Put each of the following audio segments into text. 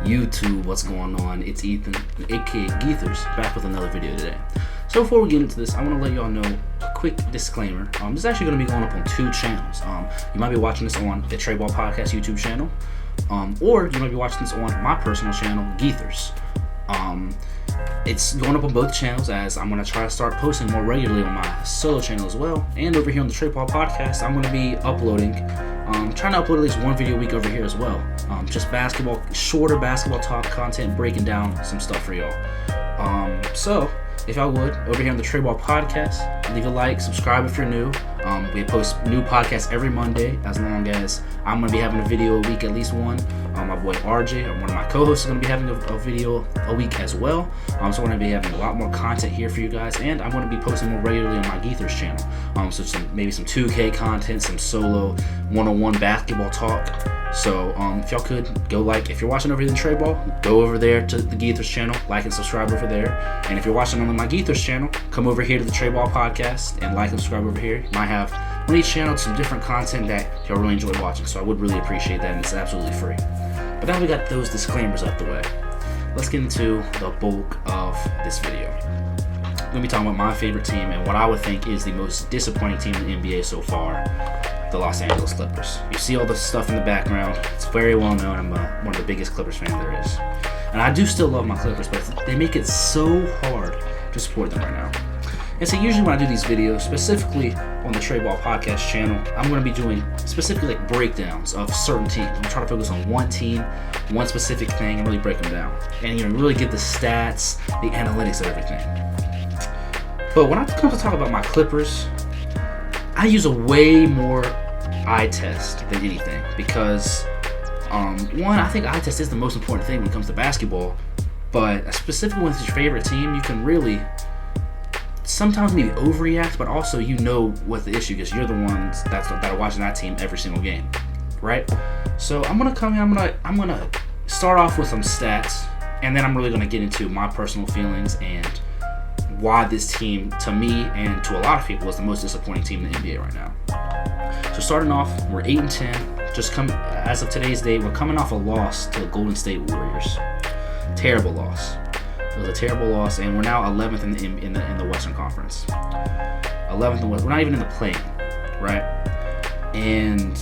YouTube, what's going on? It's Ethan, aka Geethers, back with another video today. So before we get into this, I want to let y'all know a quick disclaimer. This is actually going to be going up on two channels. You might be watching this on the Trey Ball Podcast YouTube channel, or you might be watching this on my personal channel, Geethers. It's going up on both channels as I'm going to try to start posting more regularly on my solo channel as well. And over here on the Trey Ball Podcast, I'm going to be uploading, trying to upload at least one video a week over here as well. Just shorter basketball talk content, breaking down some stuff for y'all. So if y'all would, over here on the Trey Ball Podcast, leave a like, subscribe if you're new. We post new podcasts every Monday, as long as I'm going to be having a video a week, at least one. My boy RJ, one of my co-hosts, is going to be having a video a week as well. So I'm going to be having a lot more content here for you guys, and I'm going to be posting more regularly on my Geethers channel. So maybe some 2K content, some solo one-on-one basketball talk. So if y'all could go if you're watching over here in Trey Ball, go over there to the Geethers channel, like and subscribe over there. And if you're watching on my Geethers channel, come over here to the Trey Ball Podcast and like and subscribe over here. You might have on each channel some different content that y'all really enjoy watching, so I would really appreciate that, and it's absolutely free. But now we got those disclaimers out the way, let's get into the bulk of this video. I'm going to be talking about my favorite team and what I would think is the most disappointing team in the NBA so far, the Los Angeles Clippers. You see all the stuff in the background. It's very well known. I'm one of the biggest Clippers fans there is. And I do still love my Clippers, but they make it so hard to support them right now. And so usually when I do these videos, specifically on the Trey Ball Podcast channel, I'm going to be doing specifically breakdowns of certain teams. I'm trying to focus on one team, one specific thing, and really break them down. And really get the stats, the analytics of everything. But when I come to talk about my Clippers, I use a way more eye test than anything because, one, I think eye test is the most important thing when it comes to basketball, but specifically with your favorite team, you can really sometimes maybe overreact, but also you know what the issue is. You're the ones that are watching that team every single game, right? So I'm gonna start off with some stats, and then I'm really gonna get into my personal feelings and why this team, to me and to a lot of people, is the most disappointing team in the NBA right now. So starting off, we're 8-10. As of today's date, we're coming off a loss to the Golden State Warriors. Terrible loss. It was a terrible loss, and we're now 11th in the Western Conference. 11th in the West. We're not even in the play-in, right? And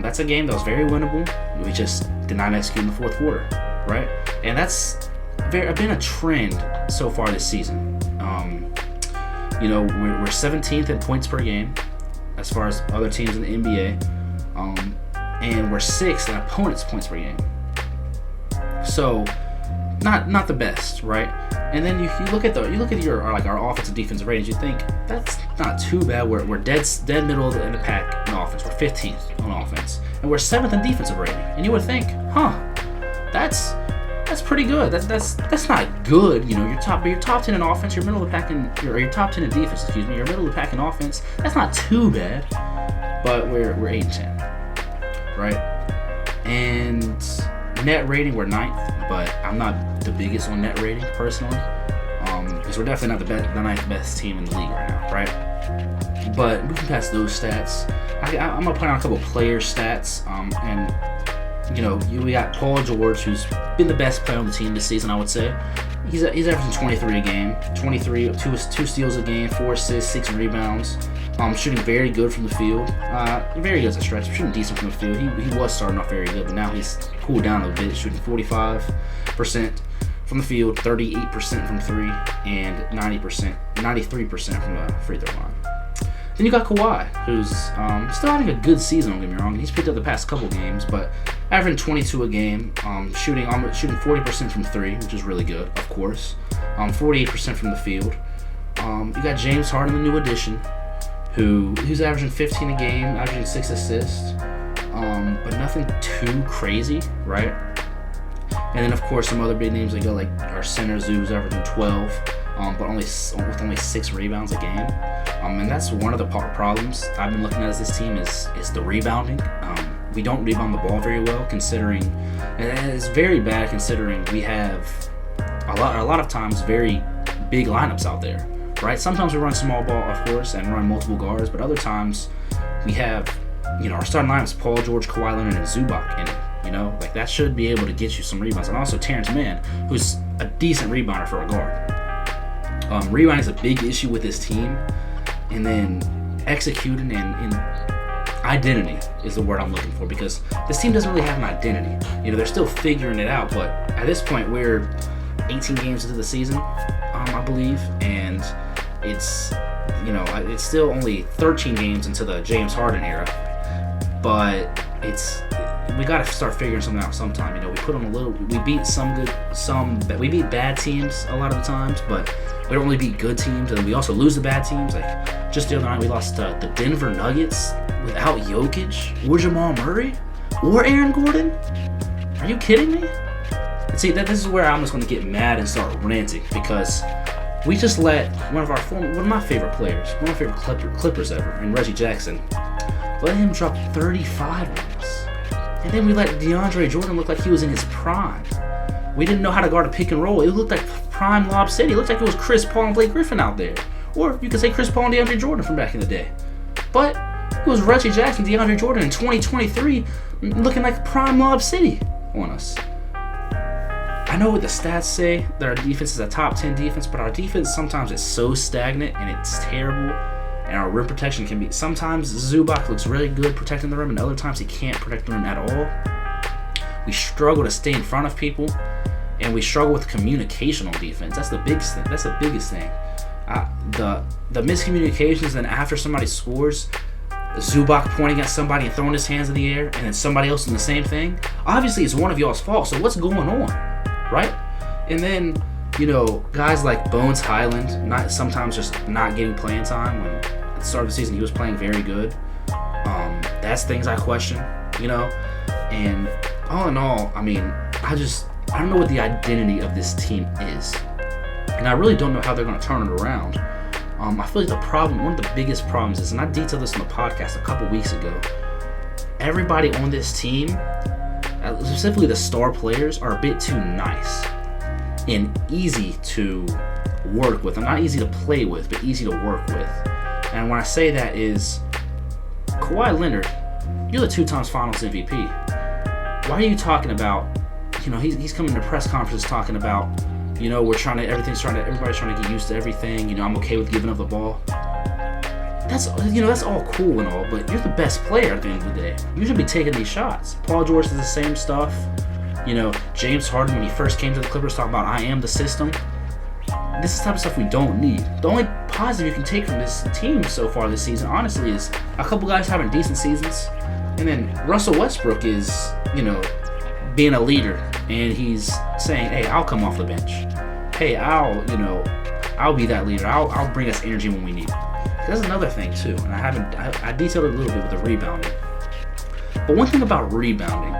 that's a game that was very winnable. We just did not execute in the fourth quarter, right? And that's been a trend so far this season. We're 17th in points per game as far as other teams in the NBA, and we're 6th in opponents' points per game. So not the best, right? And then you look at our offensive defensive ratings. You think that's not too bad. We're dead middle in the pack in offense. We're 15th on offense, and we're 7th in defensive rating. And you would think, that's pretty good. That's not good. You're top 10 in offense. You're middle of the pack you're top 10 in defense. Excuse me. You're middle of the pack in offense. That's not too bad. But we're 8-10, right? And net rating, we're 9th, but I'm not the biggest on net rating personally, because we're definitely not the 9th best team in the league right now, right? But moving past those stats, I'm gonna point out a couple player stats, and we got Paul George, who's been the best player on the team this season, I would say. He's averaging 23 a game, 2 steals a game, 4 assists, 6 rebounds. Shooting very good from the field. Very good as a stretch. Shooting decent from the field. He was starting off very good, but now he's cooled down a bit. Shooting 45% from the field, 38% from 3, and 93% from the free throw line. Then you got Kawhi, who's still having a good season, don't get me wrong. He's picked up the past couple games, but averaging 22 a game, shooting 40% from 3, which is really good, of course. 48% from the field. You got James Harden, the new addition, who's averaging 15 a game, averaging 6 assists, but nothing too crazy, right? And then, of course, some other big names like our center Zoo's averaging 12, but with only 6 rebounds a game. And that's one of the problems I've been looking at as this team is the rebounding. We don't rebound the ball very well, considering, and it's very bad considering we have a lot of times very big lineups out there, right? Sometimes we run small ball, of course, and run multiple guards, but other times we have, our starting lineups: Paul George, Kawhi Leonard, and Zubac in it. You know, like that should be able to get you some rebounds. And also Terrence Mann, who's a decent rebounder for a guard. Rebounding is a big issue with this team, and then executing and identity is the word I'm looking for, because this team doesn't really have an identity. You know, they're still figuring it out, but at this point we're 18 games into the season, I believe, and it's, you know, it's still only 13 games into the James Harden era, but we got to start figuring something out sometime. You know, we beat bad teams a lot of the times, but we don't really beat good teams, and we also lose the bad teams. Like just the other night, we lost to the Denver Nuggets without Jokic or Jamal Murray or Aaron Gordon. Are you kidding me? And see, this is where I'm just going to get mad and start ranting, because we just let one of my favorite players, one of my favorite Clippers ever, and Reggie Jackson, let him drop 35 on us. And then we let DeAndre Jordan look like he was in his prime. We didn't know how to guard a pick and roll. It looked like prime Lob City. It looked like it was Chris Paul and Blake Griffin out there. Or you could say Chris Paul and DeAndre Jordan from back in the day. But it was Reggie Jackson, DeAndre Jordan in 2023 looking like prime Lob City on us. I know what the stats say that our defense is a top 10 defense, but our defense sometimes is so stagnant and it's terrible. And our rim protection can be, sometimes Zubac looks really good protecting the rim, and other times he can't protect the rim at all. We struggle to stay in front of people, and we struggle with communication on defense. That's the biggest thing. That's the biggest thing. The miscommunications, and after somebody scores, Zubac pointing at somebody and throwing his hands in the air, and then somebody else doing the same thing. Obviously, it's one of y'all's fault. So what's going on, right? And then, you know, guys like Bones Highland, sometimes just not getting playing time, when at the start of the season he was playing very good. That's things I question, you know. And all in all, I mean, I don't know what the identity of this team is, and I really don't know how they're going to turn it around. I feel like one of the biggest problems is, and I detailed this on the podcast a couple weeks ago, everybody on this team, specifically the star players, are a bit too nice and easy to work with. Not easy to play with, but easy to work with. And when I say that is, Kawhi Leonard, you're the 2 times Finals MVP. Why are you talking about, you know, he's coming to press conferences talking about, you know, everybody's trying to get used to everything. You know, I'm okay with giving up the ball. That's all cool and all, but you're the best player at the end of the day. You should be taking these shots. Paul George does the same stuff. You know, James Harden, when he first came to the Clippers, talking about, I am the system. This is the type of stuff we don't need. The only positive you can take from this team so far this season, honestly, is a couple guys having decent seasons. And then Russell Westbrook is, you know, being a leader, and he's saying, hey, I'll come off the bench. Hey, I'll be that leader. I'll bring us energy when we need it. That's another thing too, and I detailed it a little bit with the rebounding. But one thing about rebounding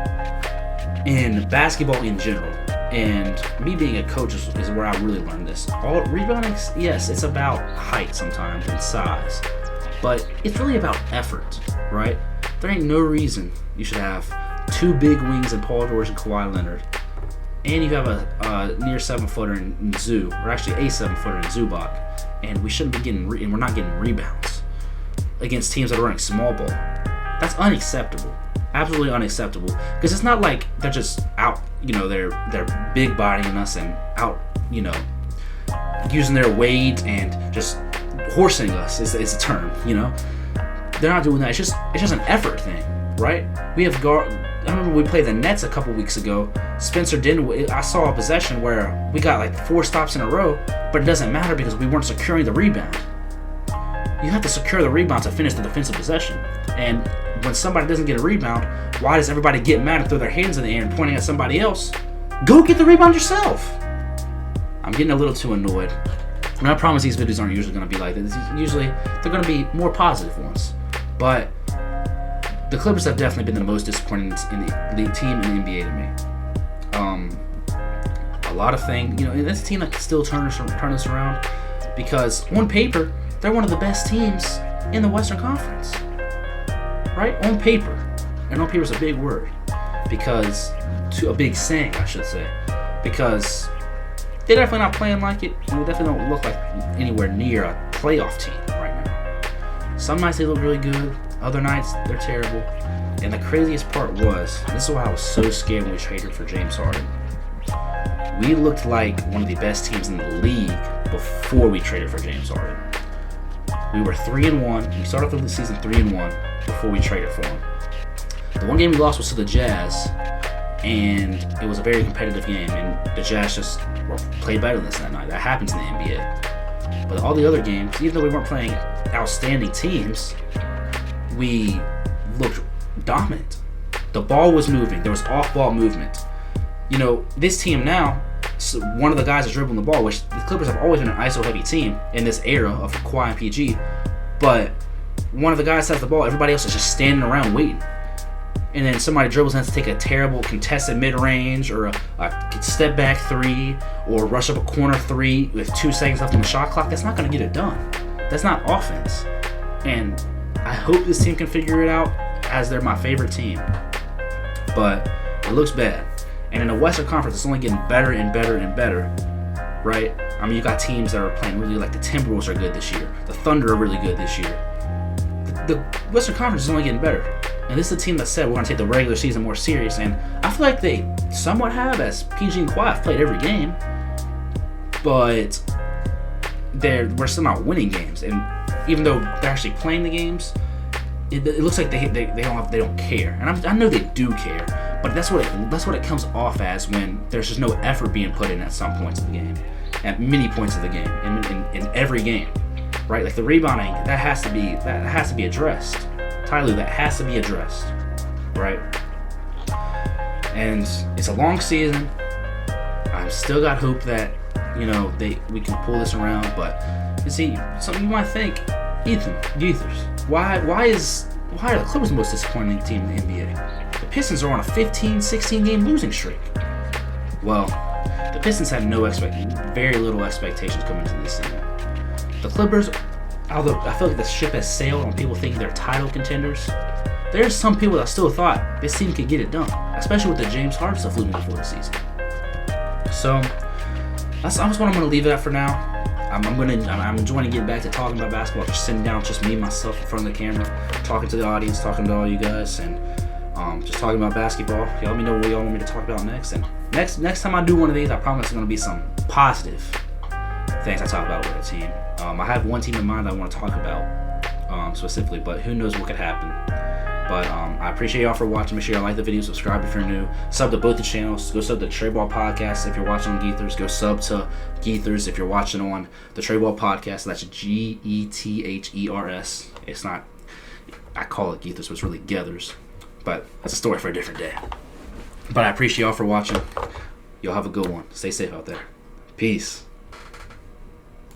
in basketball in general, and me being a coach is where I really learned this. Rebounding, yes, it's about height sometimes and size, but it's really about effort, right? There ain't no reason you should have 2 big wings in Paul George and Kawhi Leonard, and you have a near 7-footer in Zoo, or actually a 7-footer in Zubac, and we shouldn't be getting and we're not getting rebounds against teams that are running small ball. That's unacceptable. Absolutely unacceptable. Because it's not like they're just out, you know, they're big bodying us and out, you know, using their weight and just horsing us is a term, you know. They're not doing that. It's just an effort thing, right? We have I remember we played the Nets a couple weeks ago. Spencer Dinwiddie, I saw a possession where we got like 4 stops in a row, but it doesn't matter because we weren't securing the rebound. You have to secure the rebound to finish the defensive possession. And when somebody doesn't get a rebound, why does everybody get mad and throw their hands in the air and pointing at somebody else? Go get the rebound yourself. I'm getting a little too annoyed. And I promise these videos aren't usually going to be like this. Usually they're going to be more positive ones. But the Clippers have definitely been the most disappointing in the team in the NBA to me. A lot of things, you know, and that's a team that can still turn us around, because on paper they're one of the best teams in the Western Conference, right? On paper, and on paper is a big word, because a big saying, I should say, because they're definitely not playing like it, and they definitely don't look like anywhere near a playoff team right now. Some nights they look really good. Other nights, they're terrible. And the craziest part was, this is why I was so scared when we traded for James Harden. We looked like one of the best teams in the league before we traded for James Harden. We were 3-1. We started the season 3-1 before we traded for him. The one game we lost was to the Jazz, and it was a very competitive game, and the Jazz just played better than us that night. That happens in the NBA. But all the other games, even though we weren't playing outstanding teams, we looked dominant. The ball was moving. There was off-ball movement. You know, this team now, so one of the guys is dribbling the ball, which the Clippers have always been an ISO-heavy team in this era of Kawhi and PG, but one of the guys has the ball, everybody else is just standing around waiting. And then somebody dribbles and has to take a terrible contested mid-range or a step-back three or rush up a corner three with 2 seconds left on the shot clock. That's not going to get it done. That's not offense. And I hope this team can figure it out, as they're my favorite team. But it looks bad. And in the Western Conference, it's only getting better and better and better, right? I mean, you got teams that are playing really, like the Timberwolves are good this year. The Thunder are really good this year. The Western Conference is only getting better. And this is a team that said we're going to take the regular season more serious. And I feel like they somewhat have, as PG and Kawhi have played every game. But we're still not winning games. And even though they're actually playing the games, it looks like they don't care. And I know they do care. But that's what it comes off as when there's just no effort being put in at some points of the game, at many points of the game, in every game, right? Like the rebounding, that has to be addressed. Tyler, that has to be addressed, right? And it's a long season. I've still got hope that we can pull this around. But you see, something you might think, Ethan Geethers, why are the Clippers the most disappointing team in the NBA? The Pistons are on a 15-16 game losing streak. Well, the Pistons had very little expectations coming into this season. The Clippers, although I feel like the ship has sailed on people thinking they're title contenders, there's some people that still thought this team could get it done, especially with the James Harden stuff looming before the season. So that's what I'm going to leave it at for now. I'm enjoying getting back to talking about basketball, just sitting down, just me, myself in front of the camera, talking to the audience, talking to all you guys, and just talking about basketball. Y'all let me know what y'all want me to talk about next. And next time I do one of these, I promise it's going to be some positive things I talk about with the team. I have one team in mind I want to talk about specifically, but who knows what could happen. But I appreciate y'all for watching. Make sure y'all like the video, subscribe if you're new, sub to both the channels. Go sub to Trey Ball Podcast if you're watching on Geethers. Go sub to Geethers if you're watching on the Trey Ball Podcast. That's Gethers. It's not, I call it Geethers, but it's really Gethers. But that's a story for a different day. But I appreciate y'all for watching. Y'all have a good one. Stay safe out there. Peace.